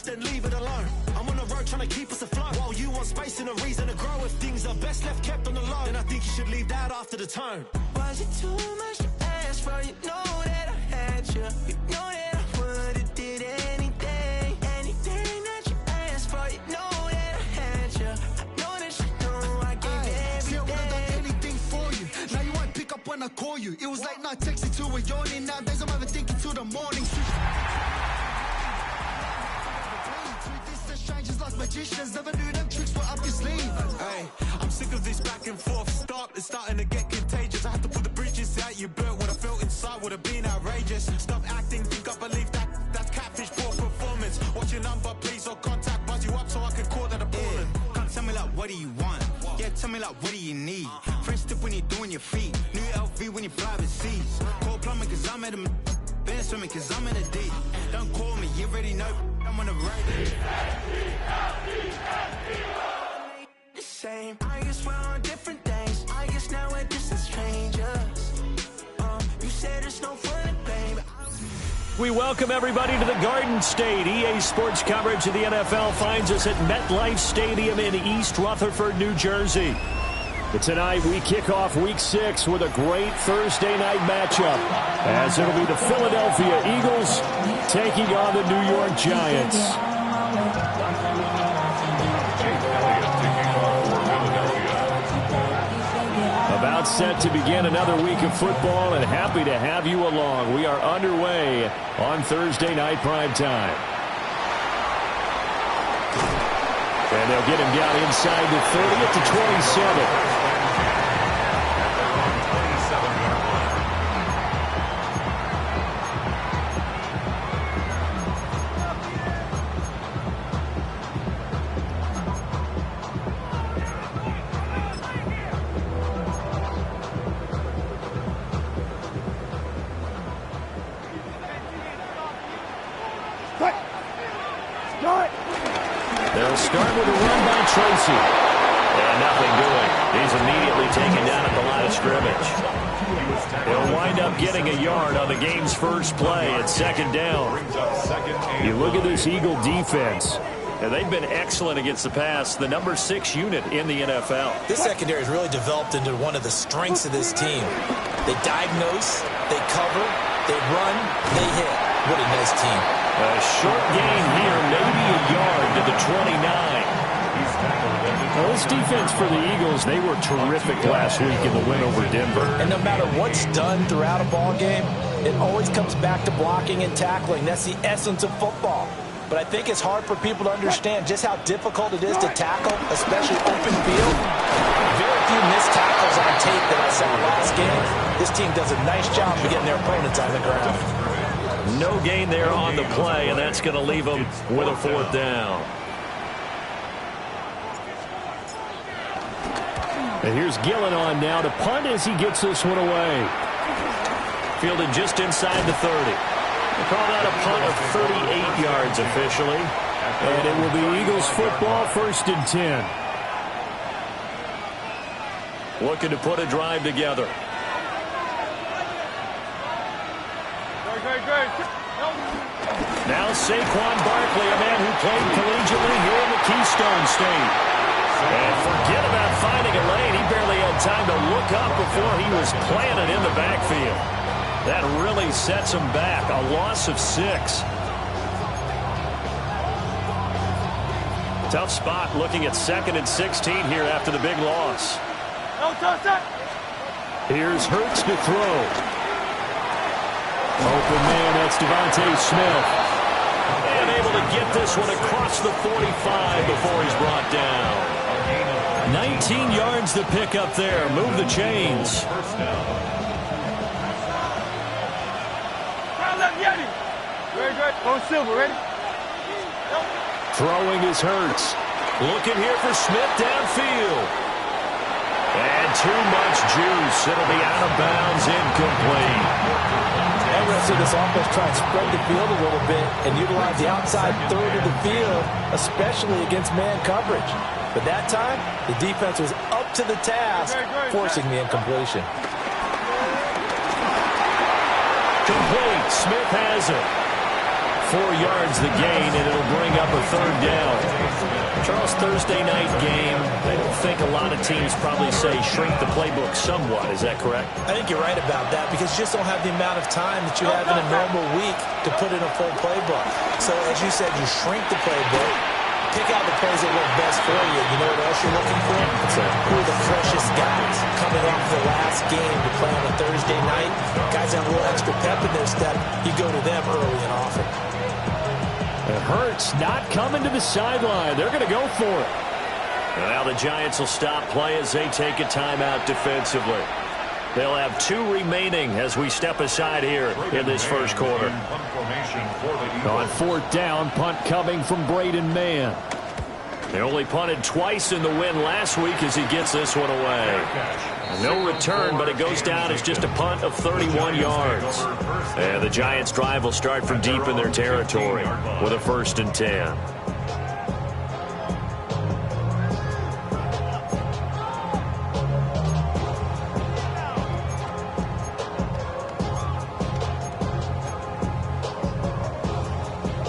then leave it alone. I'm on the road trying to keep us afloat, while you want space and a reason to grow. If things are best left kept on the low, then I think you should leave that after the tone. Was it too much to ask for? You know that I had you. You know that I would've did anything that you asked for. You know that I had you. I know that you know I gave everything. See, I would've done anything for you. Now you won't pick up when I call you. It was late night texting to a yawning. Nowadays I'm overthinking till the morning. Strangers like magicians, never knew them tricks were up your sleeve. Hey, I'm sick of this back and forth. It's starting to get contagious. I have to put the bridges out you built. What I felt inside would have been outrageous. Stop acting, think I believe that's catfish, poor performance. What's your number, please, or contact, buzz you up so I can call that appalling. Can't tell me like, what do you want? Yeah, tell me like, what do you need? Fresh tip when you're doing your feet. New LV when you fly overseas. Call plumbing cause I'm at a band swimming cause I'm in a D. Don't call me, you already know I'm on the right. The same. I guess we're on different things. I guess now we're just as strangers. You said it's no fun to blame. We welcome everybody to the Garden State. EA Sports coverage of the NFL finds us at MetLife Stadium in East Rutherford, New Jersey. But tonight we kick off Week 6 with a great Thursday night matchup, as it'll be the Philadelphia Eagles taking on the New York Giants. About set to begin another week of football, and happy to have you along. We are underway on Thursday night primetime. And they'll get him down inside the 30 at the 27. They'll start with a run by Tracy. And nothing doing. He's immediately taken down at the line of scrimmage. He'll wind up getting a yard on the game's first play at second down. You look at this Eagle defense. And they've been excellent against the pass, the number 6 unit in the NFL. This secondary has really developed into one of the strengths of this team. They diagnose, they cover, they run, they hit. What a nice team. A short gain here, maybe a yard to the 29. Well, this defense for the Eagles, they were terrific last week in the win over Denver. And no matter what's done throughout a ball game, it always comes back to blocking and tackling. That's the essence of football. But I think it's hard for people to understand just how difficult it is to tackle, especially open field. Very few missed tackles on tape that I saw last game. This team does a nice job of getting their opponents on the ground. No gain there on the play, and that's going to leave them with a 4th down. And here's Gillen on now to punt as he gets this one away. Fielded just inside the 30. They call that a punt of 38 yards officially. And it will be Eagles football, 1st and 10. Looking to put a drive together. Now Saquon Barkley, a man who played collegiately here in the Keystone State. And forget about finding a lane. He barely had time to look up before he was planted in the backfield. That really sets him back. A loss of 6. Tough spot looking at 2nd and 16 here after the big loss. Here's Hurts to throw. Open man, that's Devontae Smith. And able to get this one across the 45 before he's brought down. 19 yards to pick up there. Move the chains. Throwing is Hurts. Looking here for Smith downfield. And too much juice. It'll be out of bounds, incomplete. And we're going to see this offense try and spread the field a little bit and utilize the outside third of the field, especially against man coverage. But that time, the defense was up to the task, forcing the incompletion. Complete. Smith has it. 4 yards the gain, and it'll bring up a 3rd down. Charles, Thursday night game, I think a lot of teams probably say shrink the playbook somewhat. Is that correct? I think you're right about that because you just don't have the amount of time that you have in a normal week to put in a full playbook. So as you said, you shrink the playbook, pick out the plays that work best for you. You know what else you're looking for? Who are the freshest guys coming off the last game to play on a Thursday night? Guys have a little extra pep in their step. You go to them early and often. Hurts not coming to the sideline. They're going to go for it. Now the Giants will stop play as they take a timeout defensively. They'll have 2 remaining as we step aside here in this first quarter. On 4th down, punt coming from Braden Mann. They only punted twice in the win last week as he gets this one away. No return, but it goes down as just a punt of 31 yards. And the Giants' drive will start from deep in their territory with a 1st and 10.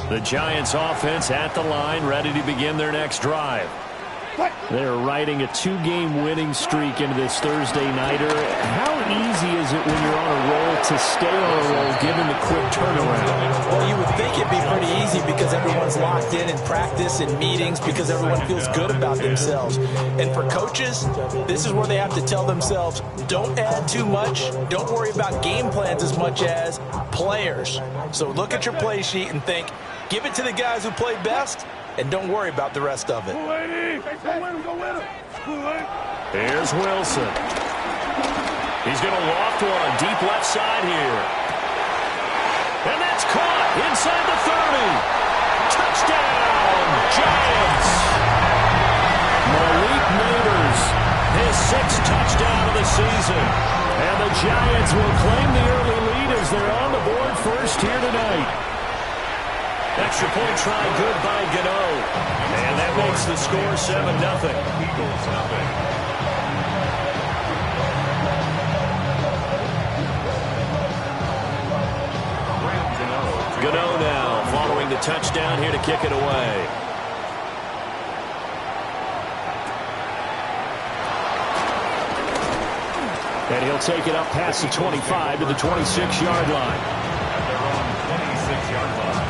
The Giants offense at the line, ready to begin their next drive. They're riding a 2-game winning streak into this Thursday nighter. How easy is it when you're on a roll to stay on a roll given the quick turnaround? Well, you would think it'd be pretty easy because everyone's locked in practice and meetings because everyone feels good about themselves. And for coaches, this is where they have to tell themselves, don't add too much. Don't worry about game plans as much as players. So look at your play sheet and think, give it to the guys who play best, and don't worry about the rest of it. Here's Wilson. He's going to loft one on deep left side here. And that's caught inside the 30. Touchdown, Giants. Malik Nabers, his 6th touchdown of the season. And the Giants will claim the early lead as they're on the board first here tonight. Extra point try good by Gano. And that makes the score 7-0. Gano now following the touchdown here to kick it away. And he'll take it up past the 25 to the 26-yard line. At their own 26-yard line.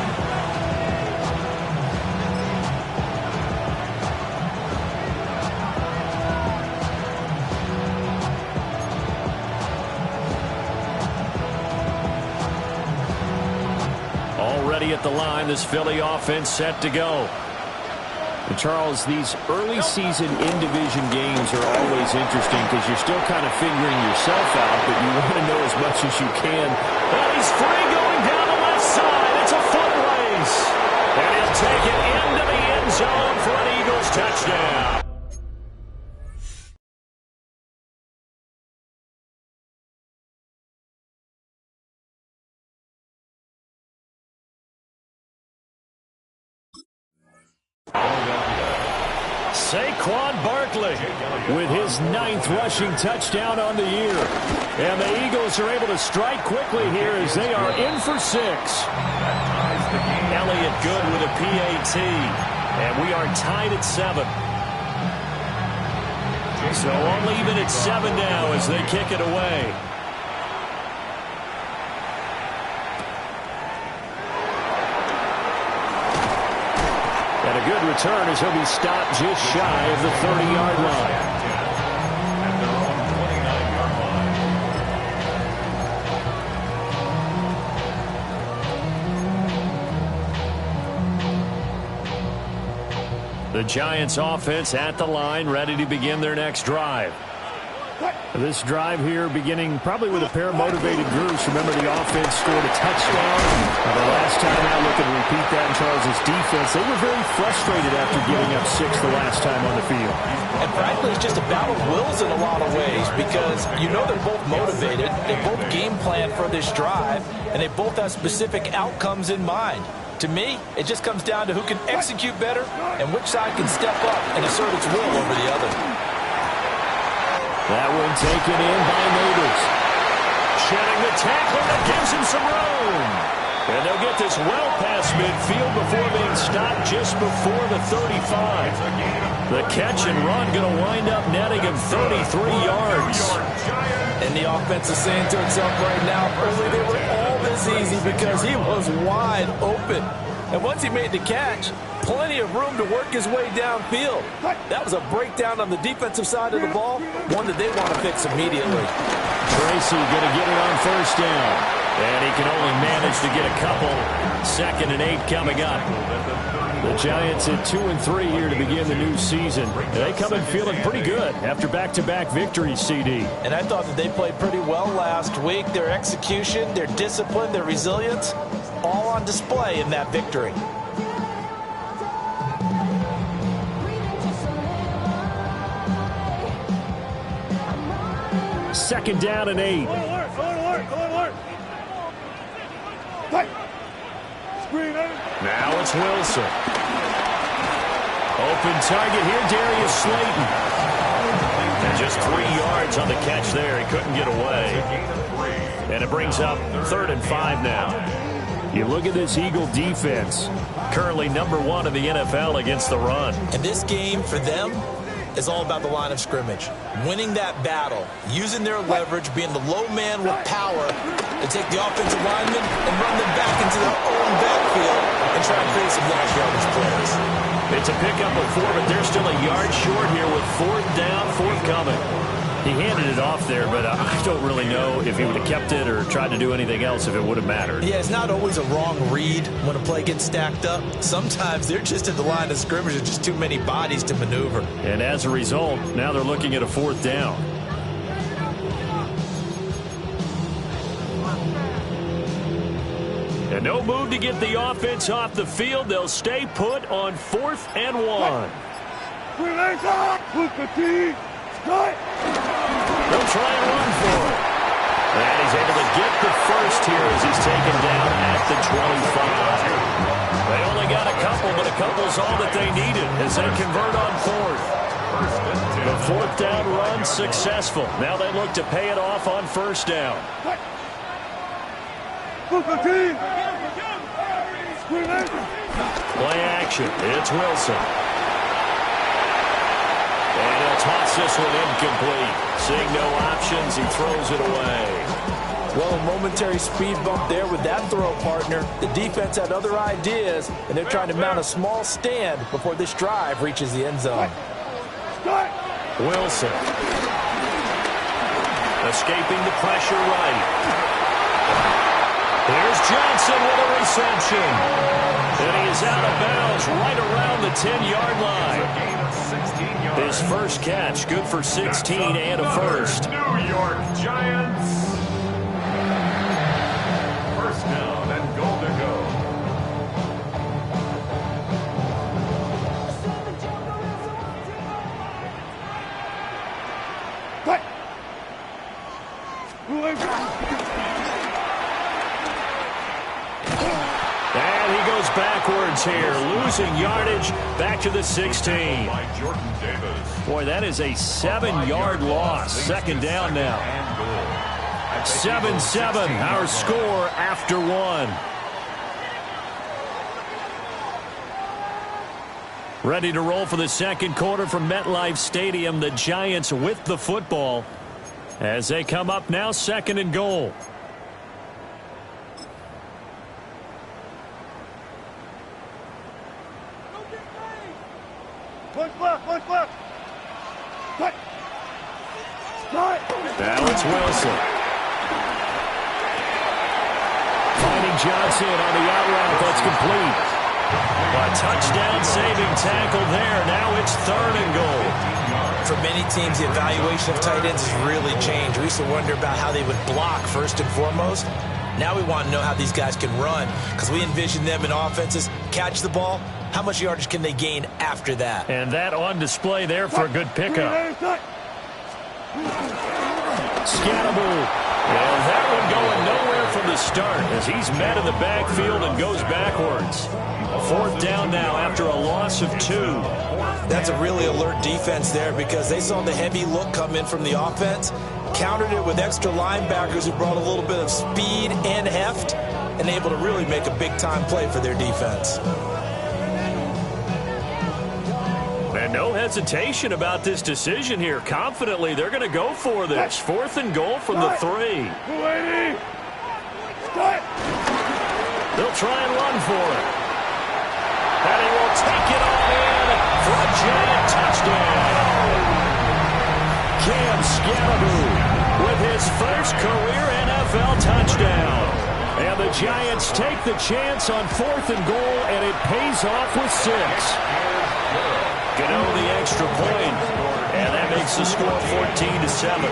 Already at the line, this Philly offense set to go. And Charles, these early season in-division games are always interesting because you're still kind of figuring yourself out, but you want to know as much as you can. And he's free going down the left side. It's a foot race. And he'll take it into the end zone for an Eagles touchdown. Saquon Barkley with his 9th rushing touchdown on the year. And the Eagles are able to strike quickly here as they are in for 6. Elliott good with a PAT. And we are tied at 7. So only even at 7 now as they kick it away. And a good return as he'll be stopped just shy of the 30-yard line. At their own 29-yard line. The Giants offense at the line, ready to begin their next drive. This drive here beginning probably with a pair of motivated groups. Remember, the offense scored a touchdown. The last time out, look at repeat that in Charles' defense. They were very frustrated after giving up 6 the last time on the field. And frankly, it's just a battle of wills in a lot of ways because you know they're both motivated. They both game plan for this drive, and they both have specific outcomes in mind. To me, it just comes down to who can execute better and which side can step up and assert its will over the other. That one taken in by Nabers. Shedding the tackle that gives him some room. And they'll get this well past midfield before being stopped just before the 35. The catch and run going to wind up netting him 33 yards. And the offense is saying to itself right now, early they were all this easy because he was wide open. And once he made the catch, plenty of room to work his way downfield. That was a breakdown on the defensive side of the ball, one that they want to fix immediately. Tracy going to get it on first down. And he can only manage to get a couple. 2nd and 8 coming up. The Giants at 2-3 here to begin the new season. They come in feeling pretty good after back-to-back victories, CD. And I thought that they played pretty well last week. Their execution, their discipline, their resilience, all on display in that victory. Second down and 8. Now it's Wilson. Open target here, Darius Slayton. And just 3 yards on the catch there. He couldn't get away. And it brings up 3rd and 5 now. You look at this Eagle defense. Currently #1 in the NFL against the run. And this game for them is all about the line of scrimmage. Winning that battle, using their leverage, being the low man with power to take the offensive linemen and run them back into their own backfield and try and create some large yardage plays. It's a pickup of 4, but they're still a yard short here with 4th down, forthcoming. He handed it off there, but I don't really know if he would have kept it or tried to do anything else if it would have mattered. Yeah, it's not always a wrong read when a play gets stacked up. Sometimes they're just at the line of scrimmage. There's just too many bodies to maneuver. And as a result, now they're looking at a 4th down. And no move to get the offense off the field. They'll stay put on 4th and 1. They'll try and run for it. And he's able to get the first here as he's taken down at the 25. They only got a couple, but a couple's all that they needed as they convert on 4th. The 4th down run successful. Now they look to pay it off on 1st down. Play action. It's Wilson. And he'll toss this one incomplete. Seeing no options, he throws it away. Well, a momentary speed bump there with that throw, partner. The defense had other ideas, and they're trying to mount a small stand before this drive reaches the end zone. Wilson. Escaping the pressure right. Here's Johnson with a reception. And he is out of bounds right around the 10-yard line. His first catch, good for 16 and a first. New York Giants. First down and goal to go. And he goes backwards here, losing yardage back to the 16. Boy, that is a 7-yard loss. Second down now. 7-7, our score after 1. Ready to roll for the second quarter from MetLife Stadium. The Giants with the football as they come up now, 2nd and goal. Now it's Wilson. Finding Johnson on the out route. That's complete. A touchdown-saving tackle there. Now it's 3rd and goal. For many teams, the evaluation of tight ends has really changed. We used to wonder about how they would block first and foremost. Now we want to know how these guys can run because we envision them in offenses. Catch the ball. How much yardage can they gain after that? And that on display there for a good pickup. Scatterable. And that one going nowhere from the start as he's met in the backfield and goes backwards. 4th down now after a loss of 2. That's a really alert defense there because they saw the heavy look come in from the offense, countered it with extra linebackers who brought a little bit of speed and heft, and able to really make a big-time play for their defense. And no hesitation about this decision here. Confidently, they're going to go for this. 4th and goal from the 3. They'll try and run for it. And he will take it all in for a giant touchdown. Cam Scalaboo with his first career NFL touchdown. And the Giants take the chance on 4th and goal, and it pays off with 6. Gano the extra point, and that makes the score 14-7.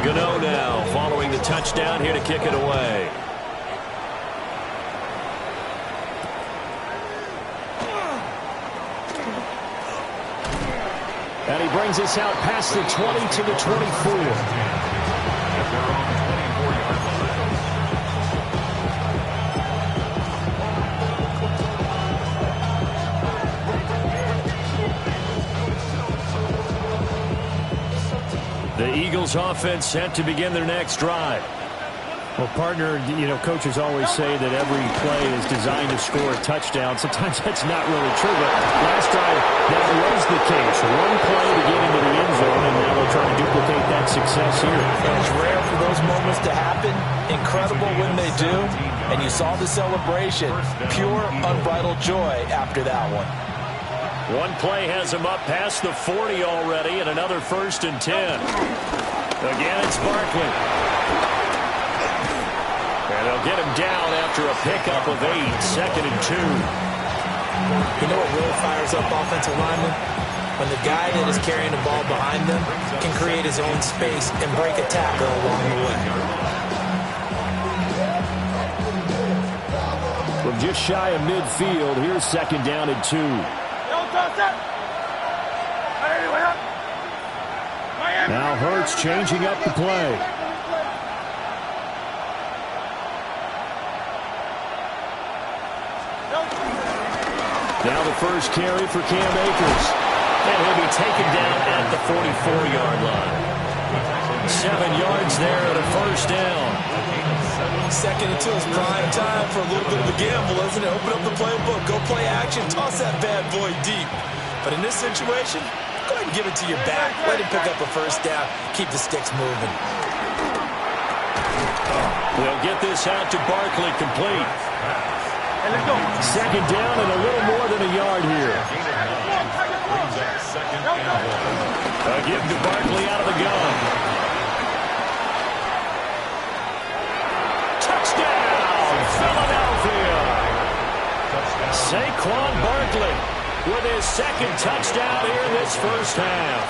Gano now following the touchdown here to kick it away. And he brings us out past the 20 to the 24. The Eagles offense set to begin their next drive. Well, partner, coaches always say that every play is designed to score a touchdown. Sometimes that's not really true, but last drive, that was the case. One play to get into the end zone, and now they'll try to duplicate that success here. It's rare for those moments to happen. Incredible when they do. And you saw the celebration. Pure, unbridled joy after that one. One play has him up past the 40 already, and another 1st and 10. Again, it's Barkley. And they'll get him down after a pickup of 8, 2nd and 2. You know what really fires up offensive linemen? When the guy that is carrying the ball behind them can create his own space and break a tackle along the way. From just shy of midfield, here's 2nd down and 2. Now Hurts changing up the play. Now the first carry for Cam Akers. And he'll be taken down at the 44-yard line. 7 yards there at a 1st down. 2nd and 2 is prime time for a little bit of a gamble, isn't it? Open up the playbook, go play action, toss that bad boy deep. But in this situation, go ahead and give it to your back. Let him pick up a 1st down. Keep the sticks moving. They'll get this out to Barkley, complete. 2nd down and a little more than a yard here. A give to Barkley out of the gun. Touchdown, Philadelphia. Saquon Barkley with his 2nd touchdown here in this 1st half.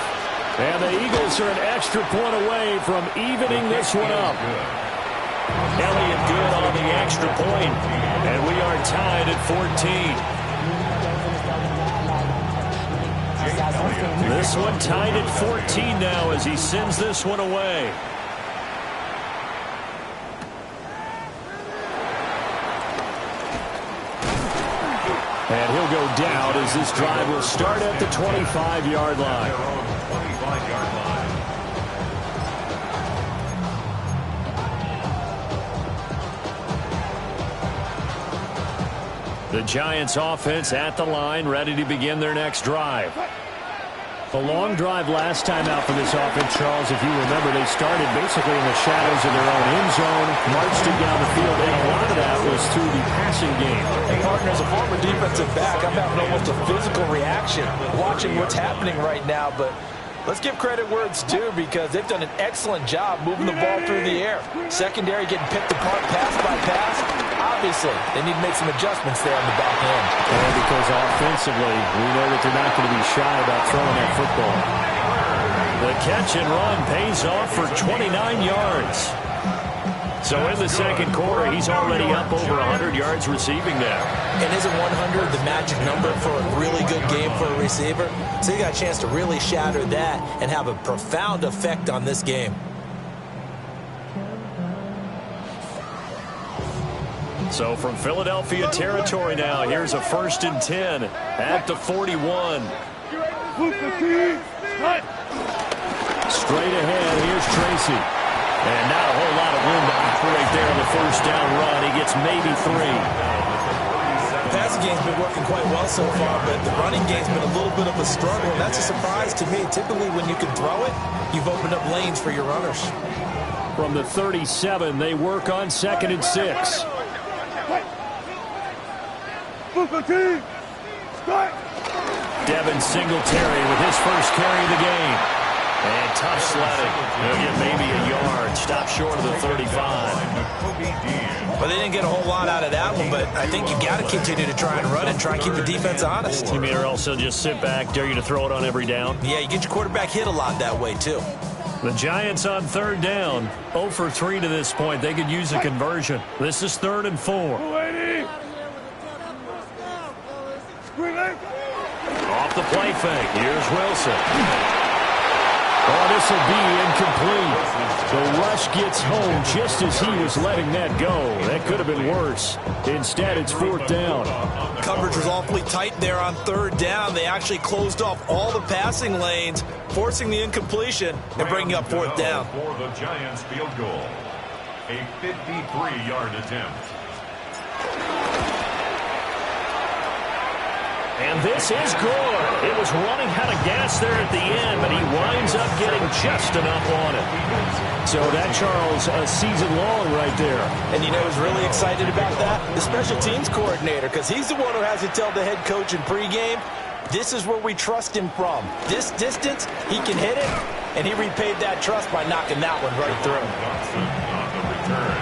And the Eagles are an extra point away from evening this one up. Elliott good on the extra point, and we are tied at 14. This one tied at 14 now as he sends this one away. And he'll go down as this drive will start at the 25-yard line. The Giants offense at the line, ready to begin their next drive. A long drive last time out for this offense, Charles. If you remember, they started basically in the shadows of their own end zone, marched it down the field, and a lot of that was through the passing game. And partner, as a former defensive back, I'm having almost a physical reaction watching what's happening right now, but let's give credit where it's due because they've done an excellent job moving the ball through the air. Secondary getting picked apart pass by pass. Obviously, they need to make some adjustments there on the back end. And because offensively, we know that they're not going to be shy about throwing that football. The catch and run pays off for 29 yards. So in the 2nd quarter, he's already up over 100 yards receiving now. And isn't 100 the magic number for a really good game for a receiver? So you got a chance to really shatter that and have a profound effect on this game. So from Philadelphia territory now, here's a 1st and 10 at the 41. Straight ahead, here's Tracy. And not a whole lot of room to operate there on the first down run. He gets maybe 3. The passing game's been working quite well so far, but the running game's been a little bit of a struggle, and that's a surprise to me. Typically, when you can throw it, you've opened up lanes for your runners. From the 37, they work on 2nd and 6. Devin Singletary with his first carry of the game. And tough sledding. He'll get maybe a yard. Stop short of the 35. Well, they didn't get a whole lot out of that one, but I think you got to continue to try and run and try and keep the defense honest. You mean or also just sit back, dare you to throw it on every down? Yeah, you get your quarterback hit a lot that way, too. The Giants on 3rd down. 0 for 3 to this point. They could use a conversion. This is 3rd and 4. Off the play fake. Here's Wilson. Oh, this will be incomplete. The rush gets home just as he was letting that go. That could have been worse. Instead, it's 4th down. Coverage was awfully tight there on 3rd down. They actually closed off all the passing lanes, forcing the incompletion and bringing up 4th down. For the Giants field goal. A 53-yard attempt. And this is good. It was running out of gas there at the end, but he winds up getting just enough on it. So that, Charles, a season long right there. And you know who's really excited about that? The special teams coordinator, because he's the one who has to tell the head coach in pregame, this is where we trust him from. This distance, he can hit it, and he repaid that trust by knocking that one right through. Johnson on the return.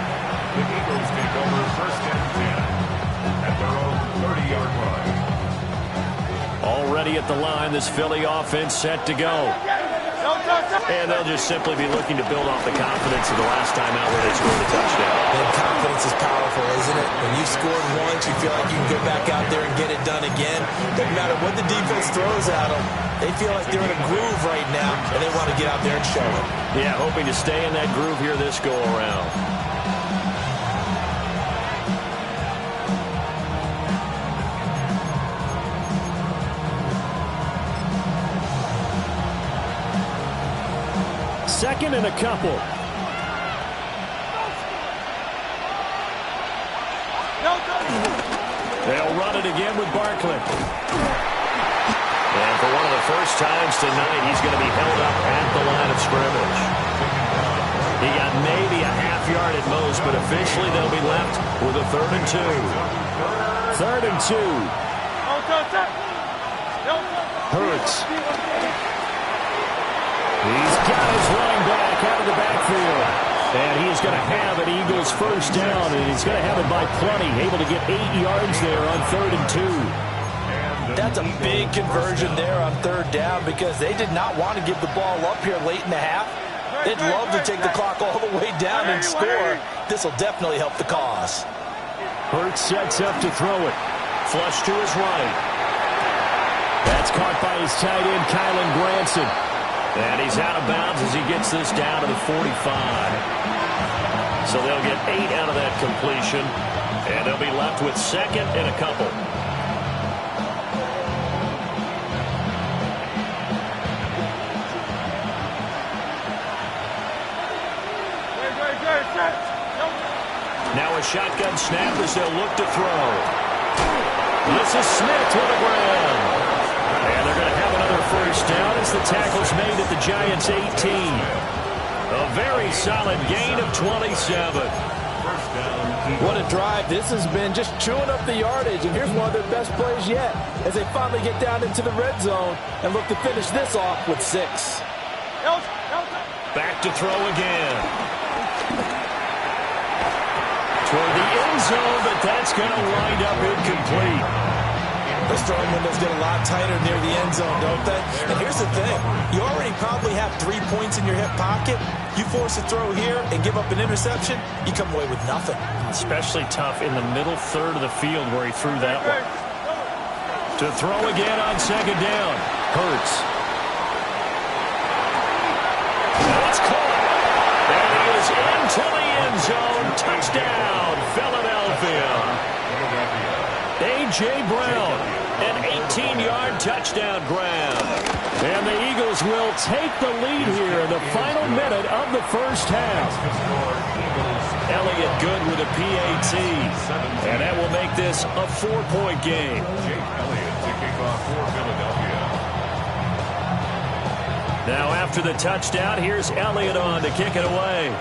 The Eagles take over 1st and 10 at their own 30-yard line. Already at the line, this Philly offense set to go. And they'll just simply be looking to build off the confidence of the last time out where they scored a touchdown. And confidence is powerful, isn't it? When you scored once, you feel like you can go back out there and get it done again. Doesn't matter what the defense throws at them. They feel like they're in a groove right now, and they want to get out there and show it. Yeah, hoping to stay in that groove here this go-around. Second and a couple. They'll run it again with Barkley. And for one of the first times tonight, he's going to be held up at the line of scrimmage. He got maybe a half yard at most, but officially they'll be left with a 3rd and 2. 3rd and 2. Hurts. He's got his running back out of the backfield. And he's going to have an Eagles first down, and he's going to have it by plenty. Able to get 8 yards there on 3rd and 2. That's a big conversion there on 3rd down because they did not want to give the ball up here late in the half. They'd love to take the clock all the way down and score. This will definitely help the cause. Hurts sets up to throw it. Flush to his right. That's caught by his tight end, Kylen Granson. And he's out of bounds as he gets this down to the 45. So they'll get 8 out of that completion. And they'll be left with 2nd and a couple. Now a shotgun snap as they'll look to throw. This is Smith to the ground. And they're going to have another first down as the tackle's made at the Giants' 18. A very solid gain of 27. What a drive this has been, just chewing up the yardage. And here's one of their best plays yet as they finally get down into the red zone and look to finish this off with 6. Back to throw again. Toward the end zone, but that's going to wind up incomplete. Those throwing windows get a lot tighter near the end zone, don't they? And here's the thing. You already probably have 3 points in your hip pocket. You force a throw here and give up an interception, you come away with nothing. Especially tough in the middle third of the field where he threw that one. To throw again on 2nd down. Hurts. That's caught. And he is into the end zone. Touchdown, Philadelphia. A.J. Brown. An 18-yard touchdown grab. And the Eagles will take the lead here in the final minute of the first half. Elliott good with a PAT. And that will make this a 4-point game. Jake Elliott to kick off for Philadelphia. Now after the touchdown, here's Elliott on to kick it away.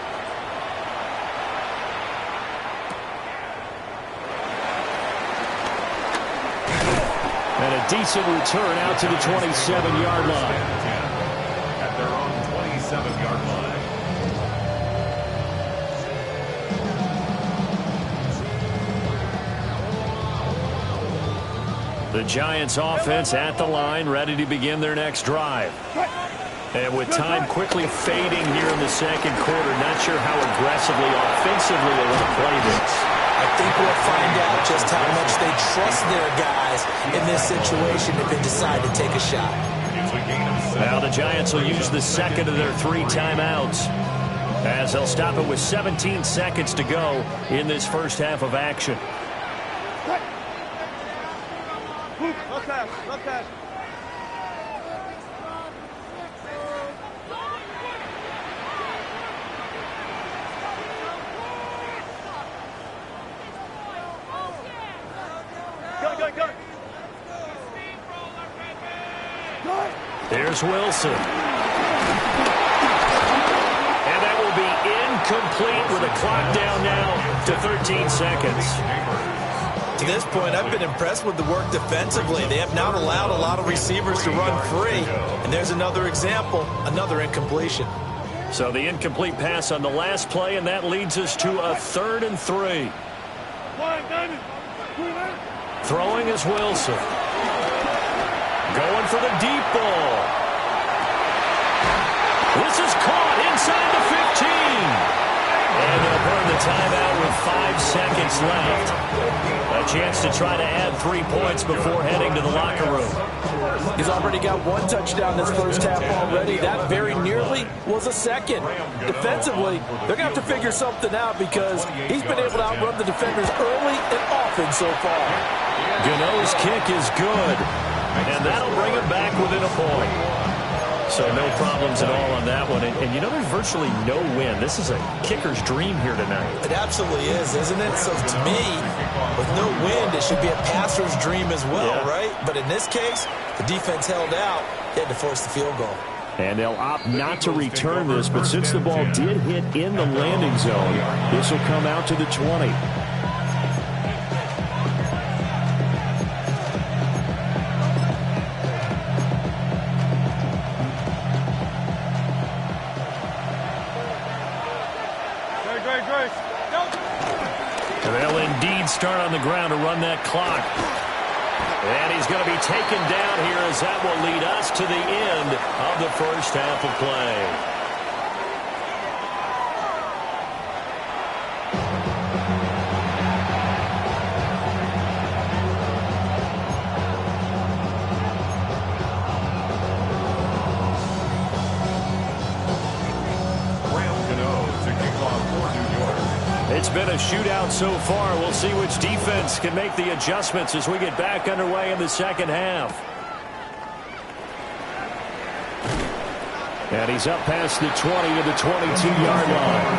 And a decent return out to the 27-yard line. At their own 27-yard line. The Giants offense at the line, ready to begin their next drive. And with time quickly fading here in the second quarter, not sure how aggressively, offensively they want to play this. I think we'll find out just how much they trust their guys in this situation if they decide to take a shot. Now the Giants will use the second of their 3 timeouts, as they'll stop it with 17 seconds to go in this first half of action. Here's Wilson. And that will be incomplete with a clock down now to 13 seconds. To this point, I've been impressed with the work defensively. They have not allowed a lot of receivers to run free. And there's another example, another incompletion. So the incomplete pass on the last play, and that leads us to a 3rd and 3. Throwing is Wilson. Going for the deep ball. This is caught inside the 15. And they'll burn the timeout with 5 seconds left. A chance to try to add 3 points before heading to the locker room. He's already got 1 touchdown this first half already. That very nearly was a second. Defensively, they're going to have to figure something out because he's been able to outrun the defenders early and often so far. Gano's kick is good. And that'll bring him back within a point. So no problems at all on that one. And you know, there's virtually no win. This is a kicker's dream here tonight. It absolutely is, isn't it? So to me, with no wind, it should be a passer's dream as well, right? But in this case, the defense held out. They had to force the field goal. And they'll opt not to return this, but since the ball did hit in the landing zone, this will come out to the 20. They'll indeed start on the ground to run that clock. And he's going to be taken down here as that will lead us to the end of the first half of play. It's been a shootout so far. We'll see which defense can make the adjustments as we get back underway in the second half. And he's up past the 20 to the 22-yard line.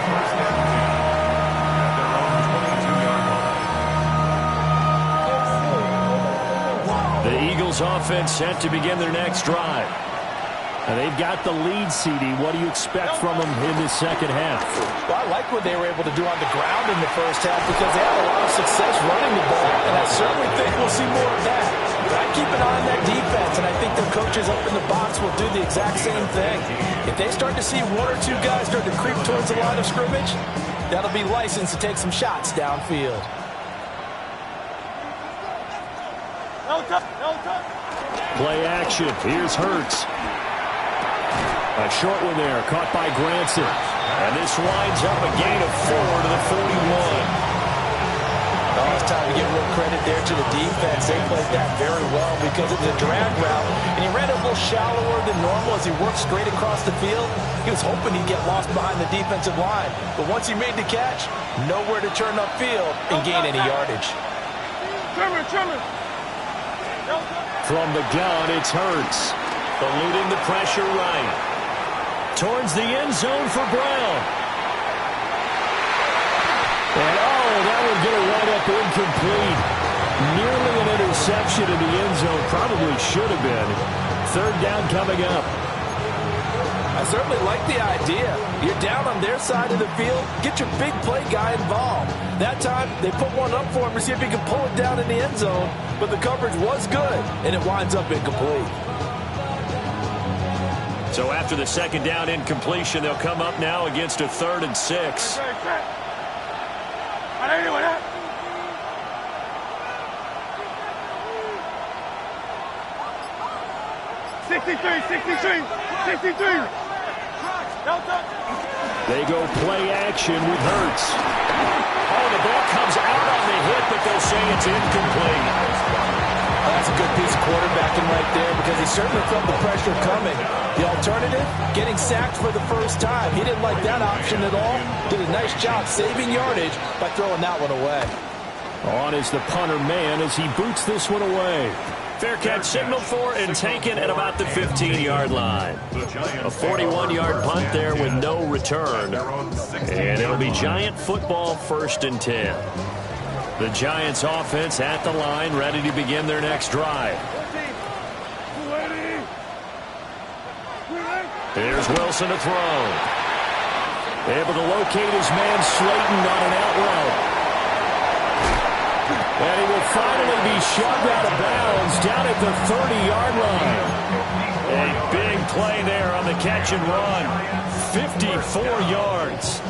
The Eagles offense set to begin their next drive. And they've got the lead, CD. What do you expect from them in the second half? Well, I like what they were able to do on the ground in the first half because they had a lot of success running the ball, and I certainly think we'll see more of that. But I keep an eye on that defense, and I think their coaches up in the box will do the exact same thing. If they start to see 1 or 2 guys start to creep towards the line of scrimmage, that'll be licensed to take some shots downfield. Play action. Here's Hurts. A short one there, caught by Granson. And this winds up a gain of 4 to the 41. Oh, it's time to give real credit there to the defense. They played that very well because it was a drag route. And he ran a little shallower than normal as he worked straight across the field. He was hoping he'd get lost behind the defensive line. But once he made the catch, nowhere to turn upfield and gain any yardage. From the gun, it's Hurts. Eluding the pressure right. Towards the end zone for Brown. And that one's going to wind up incomplete. Nearly an interception in the end zone. Probably should have been. Third down coming up. I certainly like the idea. You're down on their side of the field. Get your big play guy involved. That time, they put one up for him to see if he can pull it down in the end zone. But the coverage was good, and it winds up incomplete. So after the second down incompletion, they'll come up now against a 3rd and 6. 63. They go play action with Hurts. The ball comes out on the hit, but they'll say it's incomplete. That's a good piece of quarterbacking right there because he certainly felt the pressure coming. The alternative, getting sacked for the first time. He didn't like that option at all. Did a nice job saving yardage by throwing that one away. On is the punter man as he boots this one away. Fair catch signaled for and taken at about the 15-yard line. A 41-yard punt there with no return. And it'll be Giant football, 1st and 10. The Giants offense at the line, ready to begin their next drive. There's Wilson to throw. Able to locate his man Slayton on an out route. And he will finally be shoved out of bounds down at the 30-yard line. A big play there on the catch and run. 54 yards.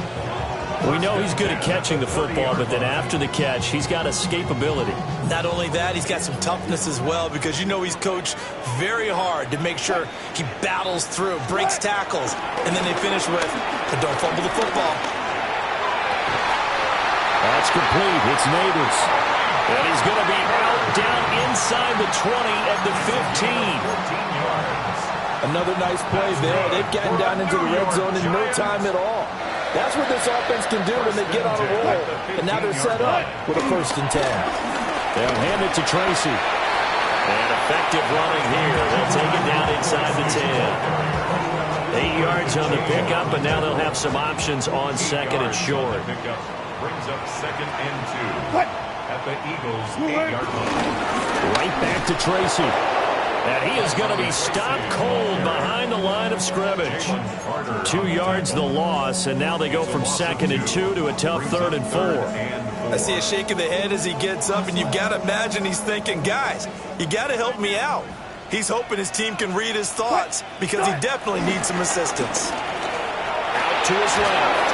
We know he's good at catching the football, but then after the catch, he's got escapability. Not only that, he's got some toughness as well because you know he's coached very hard to make sure he battles through, breaks tackles, and then they finish with, but don't fumble the football. That's complete. It's Neighbors. And he's going to be out down inside the 20 at the 15. Another nice play there. They've gotten down into the red zone in no time at all. That's what this offense can do when they get on a roll. And now they're set up with a 1st and 10. They'll hand it to Tracy. And effective running here. They'll take it down inside the 10. 8 yards on the pickup, and now they'll have some options on 2nd and short. Brings up 2nd and 2 at the Eagles' 8-yard line. Right back to Tracy. And he is going to be stopped cold behind the line of scrimmage. 2 yards the loss, and now they go from 2nd and 2 to a tough 3rd and 4. I see a shake of the head as he gets up, and you've got to imagine he's thinking, guys, you got to help me out. He's hoping his team can read his thoughts because he definitely needs some assistance. Out to his left.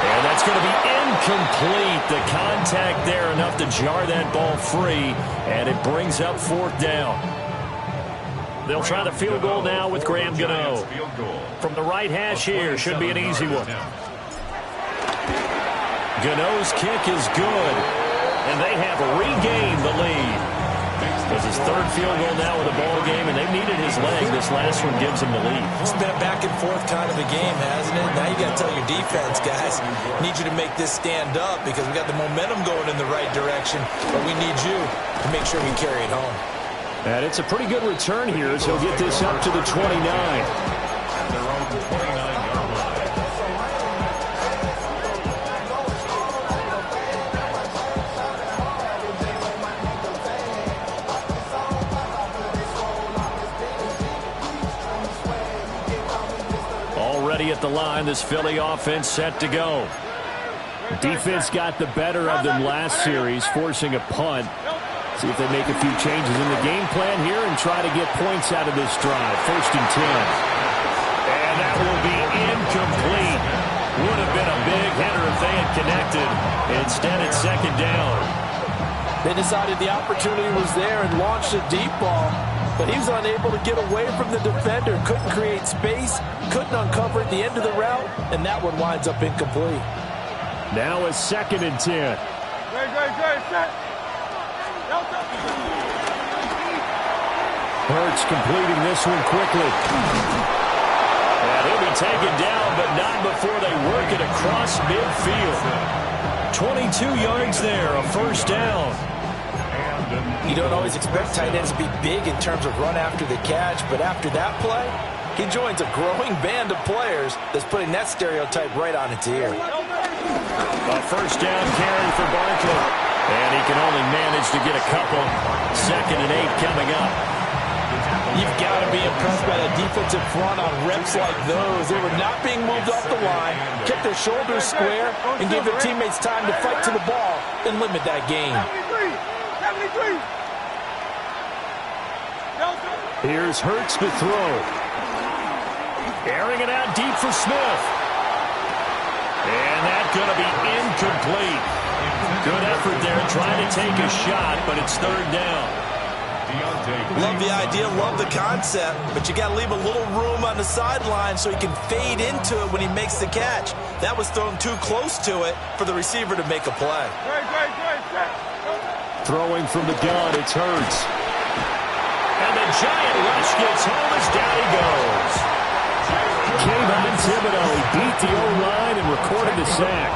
And that's going to be incomplete. The contact there enough to jar that ball free, and it brings up 4th down. They'll try the field goal now with Graham Gano. From the right hash here, should be an easy one. Gano's kick is good, and they have regained the lead. It's his 3rd field goal now with a ball game, and they've needed his leg. This last one gives him the lead. It's been a back and forth kind of a game, hasn't it? Now you got to tell your defense, guys, need you to make this stand up because we got the momentum going in the right direction, but we need you to make sure we carry it home. And it's a pretty good return here as he'll get this up to the 29. At their own 29-yard line. Already at the line, this Philly offense set to go. Defense got the better of them last series, forcing a punt. See if they make a few changes in the game plan here and try to get points out of this drive. 1st and 10. And that will be incomplete. Would have been a big hitter if they had connected. Instead, it's 2nd down. They decided the opportunity was there and launched a deep ball, but he was unable to get away from the defender. Couldn't create space, couldn't uncover at the end of the route, and that one winds up incomplete. Now a 2nd and 10. Hurts completing this one quickly. And he'll be taken down, but not before they work it across midfield. 22 yards there, a 1st down. You don't always expect tight ends to be big in terms of run after the catch, but after that play, he joins a growing band of players that's putting that stereotype right on its ear. A first down carry for Barkley. And he can only manage to get a couple. 2nd and 8 coming up. You've got to be impressed by that defensive front on reps like those. They were not being moved off the line, kept their shoulders square, and gave their teammates time to fight to the ball and limit that gain. Here's Hurts to throw. Airing it out deep for Smith. And that's going to be incomplete. Good effort there trying to take a shot, but it's 3rd down. Love the idea, love the concept, but you got to leave a little room on the sideline so he can fade into it when he makes the catch. That was thrown too close to it for the receiver to make a play. Throwing from the gun, it's Hurts. And the giant rush gets home as down he goes. Kayvon Thibodeau, he beat the O-line and recorded the sack.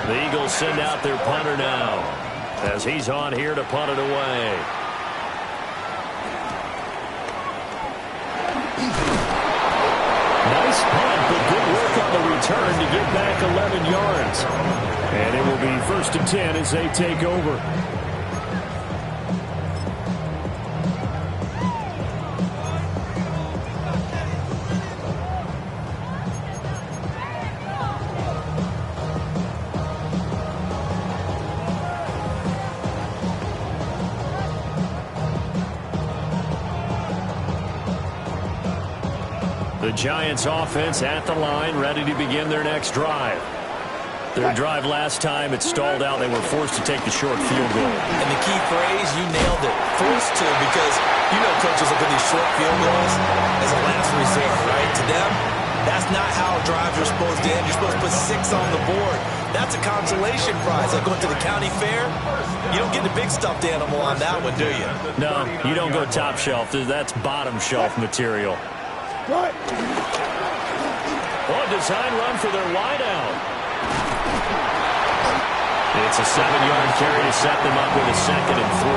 The Eagles send out their punter now as he's on here to punt it away. Nice punt, but good work on the return to get back 11 yards. And it will be 1st and 10 as they take over. The Giants offense at the line, ready to begin their next drive. Their drive last time, it stalled out. They were forced to take the short field goal. And the key phrase, you nailed it. Forced to, because you know coaches look at these short field goals as a last resort, right? To them, that's not how drives are supposed to end. You're supposed to put 6 on the board. That's a consolation prize. Like going to the county fair, you don't get the big stuffed animal on that one, do you? No, you don't go top shelf. That's bottom shelf material. On design run for their wideout. It's a 7-yard carry to set them up with a 2nd and 3.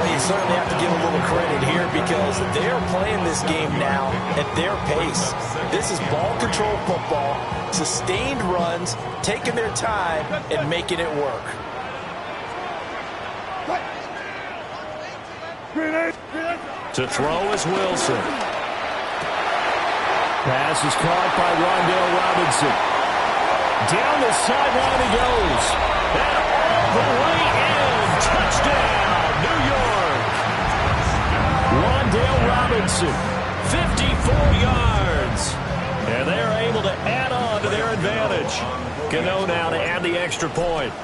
Well, you certainly have to give a little credit here because they're playing this game now at their pace. This is ball control football, sustained runs, taking their time and making it work. To throw is Wilson. Pass is caught by Rondale Robinson. Down the sideline he goes. And all the way in. Touchdown, New York. Rondale Robinson, 54 yards. And they're able to add on to their advantage. Gano now to add the extra point.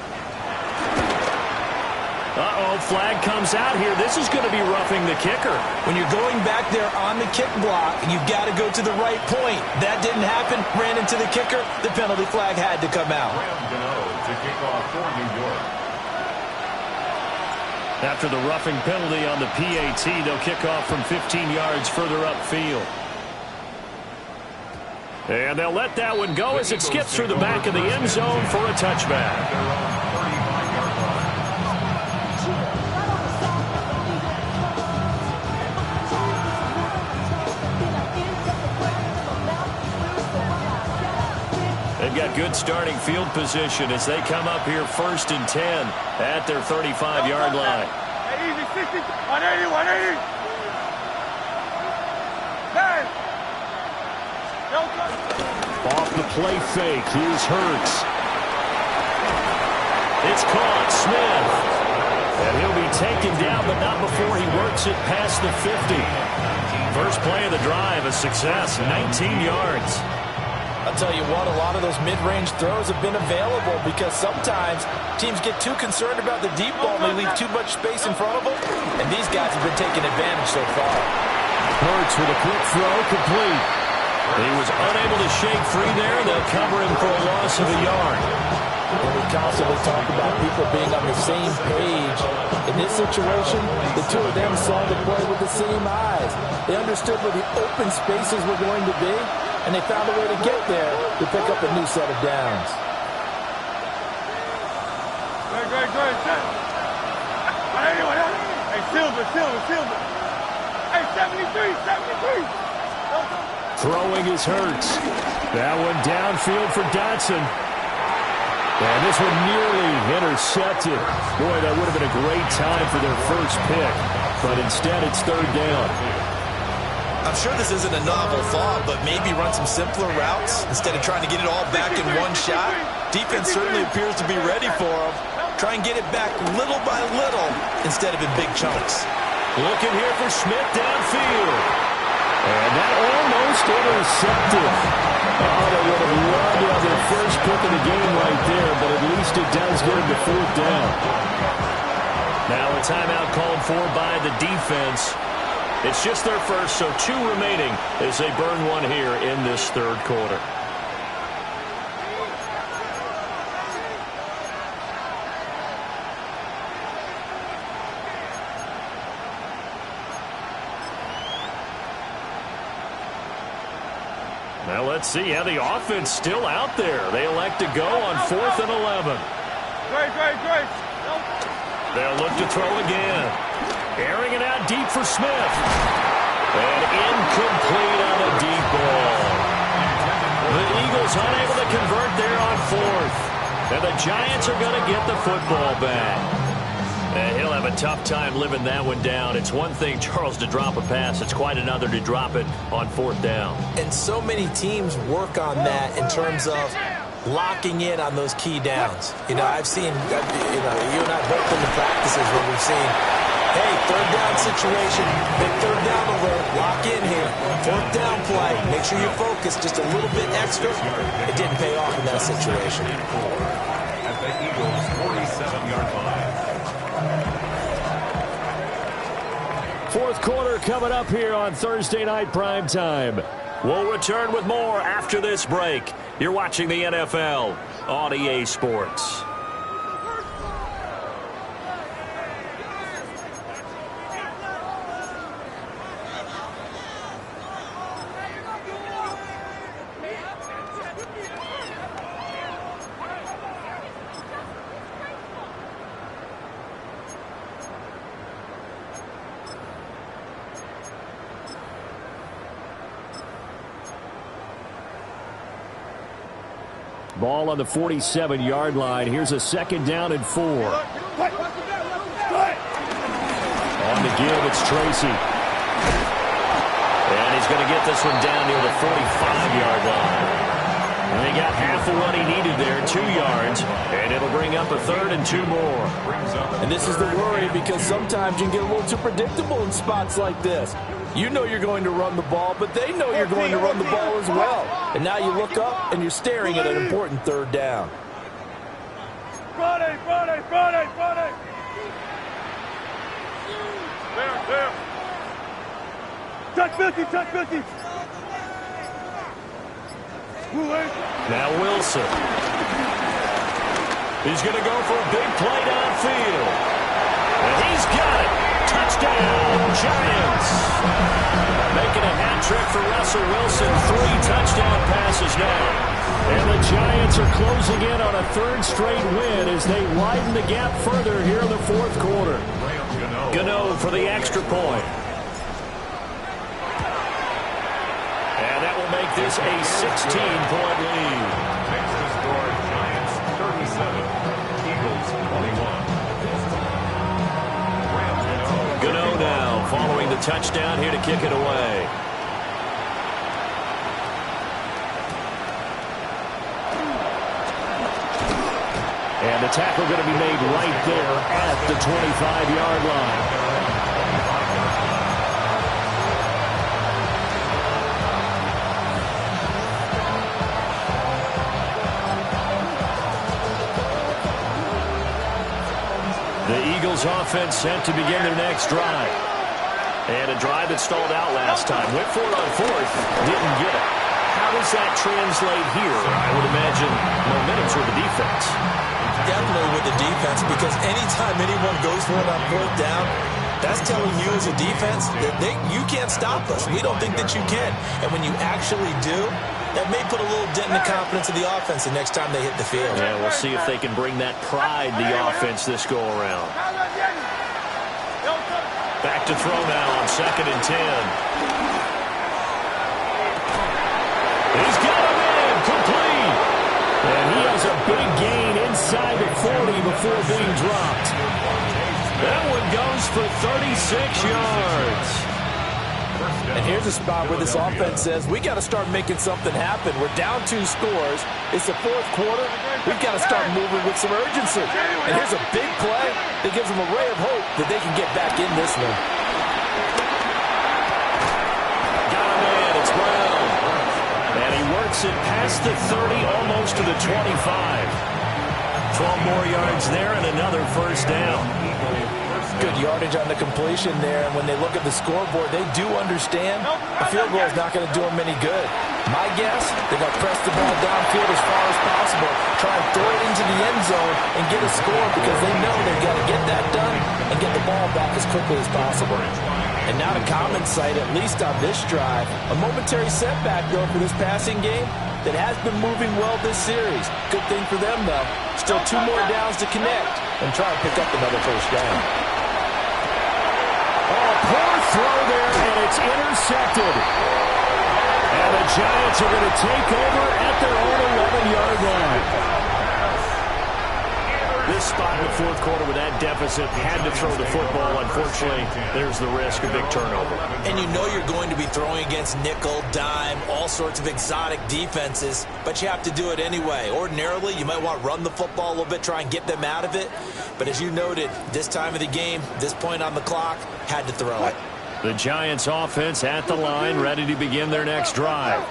Uh-oh, flag comes out here. This is going to be roughing the kicker. When you're going back there on the kick block, you've got to go to the right point. That didn't happen. Ran into the kicker. The penalty flag had to come out. To kick off for New York. After the roughing penalty on the PAT, they'll kick off from 15 yards further upfield. And they'll let that one go as it skips through the back of the end zone for a touchback. They've got good starting field position as they come up here 1st and 10 at their 35-yard line. Easy, 60, 180, 180. Off the play fake, here's Hurts. It's caught, Smith. And he'll be taken down, but not before he works it past the 50. First play of the drive, a success, 19 yards. I'll tell you what, a lot of those mid-range throws have been available because sometimes teams get too concerned about the deep ball and they leave too much space in front of them, and these guys have been taking advantage so far. Hurts with a quick throw, complete. He was unable to shake free there. They'll cover him for a loss of a yard. And we constantly talk about people being on the same page. In this situation, the two of them saw the play with the same eyes. They understood where the open spaces were going to be, and they found a way to get there to pick up a new set of downs. Great. 180, 180. Silver. Hey, 73. Throwing is Hurts. That one downfield for Dotson. And this one nearly intercepted. Boy, that would have been a great time for their first pick. But instead, it's third down. I'm sure this isn't a novel thought, but maybe run some simpler routes instead of trying to get it all back in one shot. Defense certainly appears to be ready for them. Try and get it back little by little instead of in big chunks. Looking here for Smith downfield. And that almost intercepted. Oh, they would have loved to have their first pick of the game right there, but at least it does get them to fourth down. Now a timeout called for by the defense. It's just their first, so 2 remaining as they burn one here in this third quarter. Now let's see how the offense still out there. They elect to go on 4th and 11. Great. They'll look to throw again. Airing it out deep for Smith. And incomplete on a deep ball. The Eagles unable to convert there on 4th. And the Giants are going to get the football back. And he'll have a tough time living that one down. It's one thing, Charles, to drop a pass. It's quite another to drop it on 4th down. And so many teams work on that in terms of locking in on those key downs. You know, I've seen, you and I both been to practices where we've seen, hey, third down situation, big third down alert, lock in here, 4th down play, make sure you focus just a little bit extra. It didn't pay off in that situation. At the Eagles' 47-yard line. Fourth quarter coming up here on Thursday Night Primetime. We'll return with more after this break. You're watching the NFL on EA Sports. Ball on the 47-yard line. Here's a 2nd down and 4. On the give, it's Tracy. And he's going to get this one down near the 45-yard line. And they got half of what he needed there, 2 yards. And it'll bring up a 3rd and 2 more. And this is the worry because sometimes you can get a little too predictable in spots like this. You know you're going to run the ball, but they know you're going to run the ball as well. And now you look up and you're staring at an important 3rd down. Friday. Clear. Touch 50. Now Wilson. He's going to go for a big play downfield. And he's got it. Touchdown, Giants. Making a hat trick for Russell Wilson. 3 touchdown passes now. And the Giants are closing in on a 3rd straight win as they widen the gap further here in the 4th quarter. Gano for the extra point. And that will make this a 16-point lead. Makes the score Giants 37, Eagles 21. Gano now following the touchdown here to kick it away. And the tackle going to be made right there at the 25-yard line. The Eagles offense set to begin their next drive. And a drive that stalled out last time. Went for it on 4th, didn't get it. How does that translate here? I would imagine momentum's with the defense. Definitely with the defense, because anytime anyone goes for it on 4th down, that's telling you as a defense that you can't stop us. We don't think that you can. And when you actually do, that may put a little dent in the confidence of the offense the next time they hit the field. Yeah, we'll see if they can bring that pride to the offense this go-around. Back back to throw now on 2nd and 10. He's got him in, complete. And he has a big gain inside the 40 before being dropped. That one goes for 36 yards. And here's a spot where this offense says, we got to start making something happen. We're down 2 scores. It's the 4th quarter. We've got to start moving with some urgency. And here's a big play that gives them a ray of hope that they can get back in this one. Got him in. It's Brown. And he works it past the 30, almost to the 25. 12 more yards there and another first down. Good yardage on the completion there, and when they look at the scoreboard, they do understand a field goal is not going to do them any good. My guess, they're going to press the ball downfield as far as possible, try and throw it into the end zone and get a score because they know they've got to get that done and get the ball back as quickly as possible. And now to common sight, at least on this drive, a momentary setback, though, for this passing game that has been moving well this series. Good thing for them, though. Still 2 more downs to connect and try and pick up another first down. Poor throw there, and it's intercepted. And the Giants are going to take over at their own 11-yard line. This spot in the 4th quarter with that deficit, had to throw the football. Unfortunately, there's the risk of big turnover. And you know you're going to be throwing against nickel, dime, all sorts of exotic defenses, but you have to do it anyway. Ordinarily, you might want to run the football a little bit, try and get them out of it. But as you noted, this time of the game, this point on the clock, had to throw it. The Giants offense at the line, ready to begin their next drive.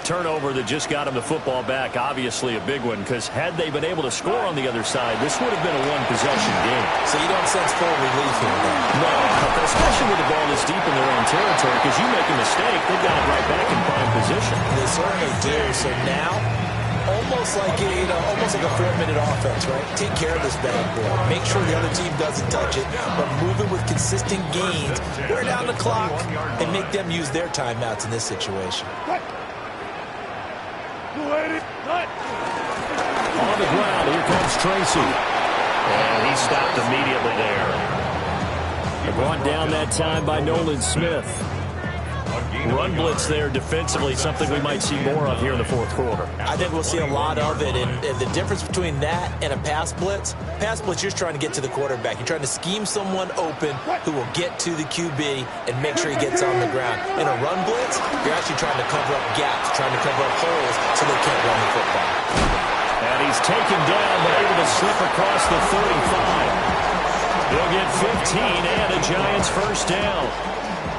Turnover that just got them the football back, obviously a big one, because had they been able to score on the other side, this would have been a one-possession game. So you don't sense full relief here, though? No, especially with the ball this deep in their own territory, because you make a mistake, they've got it right back in prime position. They certainly do. So now, almost like almost like a 4-minute offense, right? Take care of this bad boy. Make sure the other team doesn't touch it, but move it with consistent gains, wear down the clock, and make them use their timeouts in this situation. On the ground, here comes Tracy. And he stopped immediately there. They're brought down that time by Nolan Smith. Run blitz there defensively, something we might see more of here in the 4th quarter. I think we'll see a lot of it, and the difference between that and a pass blitz, you're just trying to get to the quarterback. You're trying to scheme someone open who will get to the QB and make sure he gets on the ground. In a run blitz, you're actually trying to cover up gaps, trying to cover up holes so they can't run the football. And he's taken down, but able to slip across the 35. He'll get 15 and a Giants first down.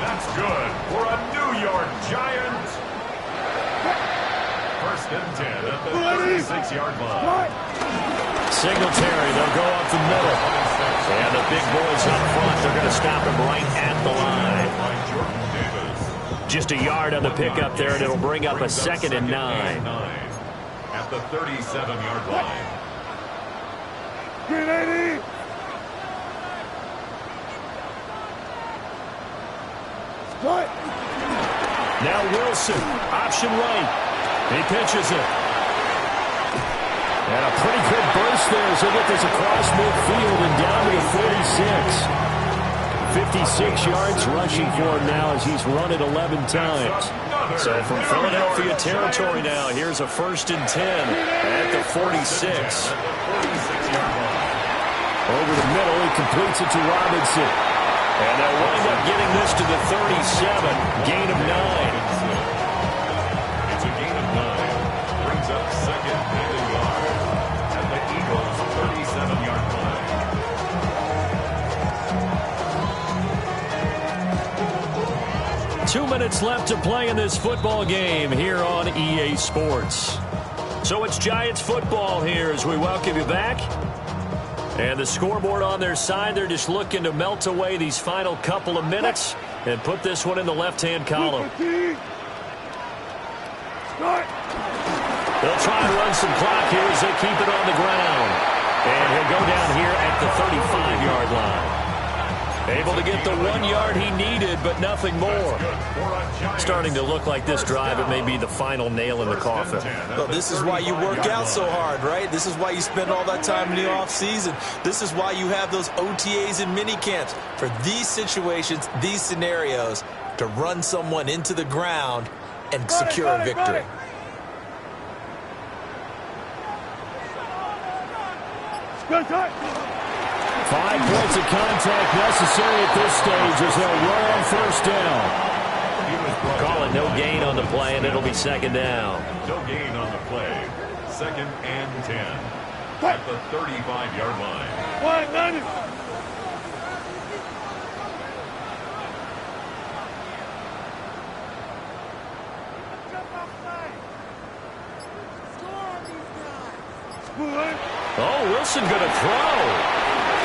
That's good for a New York Giant. 1st and 10 at the 36-yard line. Singletary, they'll go up the middle. And the big boys up front, they're going to stop him right at the line. Just a yard on the pickup there, and it'll bring up a 2nd and 9. At the 37-yard line. Green 80. Now Wilson, option right. He pitches it. And a pretty good burst there as they get this across midfield and down to the 46. 56 yards rushing for him now as he's run it 11 times. So from Philadelphia territory now, here's a 1st and 10 at the 46. Over the middle, he completes it to Robinson. And they'll wind up getting this to the 37. Gain of 9. It's a gain of 9. Brings up 2nd and a yard at the Eagles' 37-yard line. 2 minutes left to play in this football game here on EA Sports. So it's Giants football here as we welcome you back. And the scoreboard on their side, they're just looking to melt away these final couple of minutes and put this one in the left-hand column. They'll try and run some clock here as they keep it on the ground. And he'll go down here at the 35-yard line. Able to get the 1 yard he needed, but nothing more. Starting to look like this drive, it may be the final nail in the coffin. Well, this is why you work out so hard, right? This is why you spend all that time in the offseason. This is why you have those OTAs and mini camps. For these situations, these scenarios, to run someone into the ground and secure a victory. Good time. 5 points of contact necessary at this stage as they'll roll on first down. Call it no gain on the play, and it'll be second down. No gain on the play. 2nd and 10 at the 35-yard line. 190. Oh, Wilson going to throw.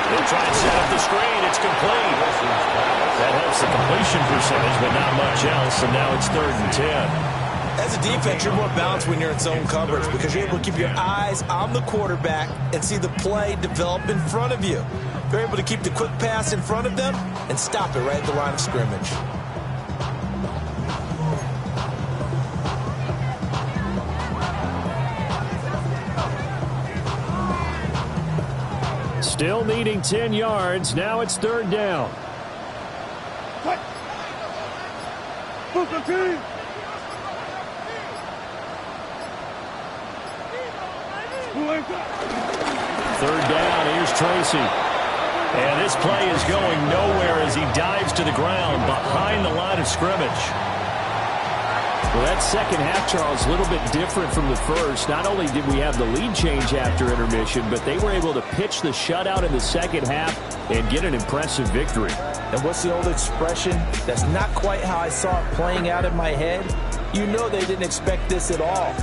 They'll try and set up the screen. It's complete. That helps the completion percentage, but not much else, and now it's 3rd and 10. As a defense, you're more balanced when you're in zone coverage because you're able to keep your eyes on the quarterback and see the play develop in front of you. You're able to keep the quick pass in front of them and stop it right at the line of scrimmage. Still needing 10 yards. Now it's 3rd down. Third down, here's Tracy. And this play is going nowhere as he dives to the ground behind the line of scrimmage. Well, that second half, Charles, a little bit different from the first. Not only did we have the lead change after intermission, but they were able to pitch the shutout in the second half and get an impressive victory. And what's the old expression? That's not quite how I saw it playing out in my head. You know they didn't expect this at all.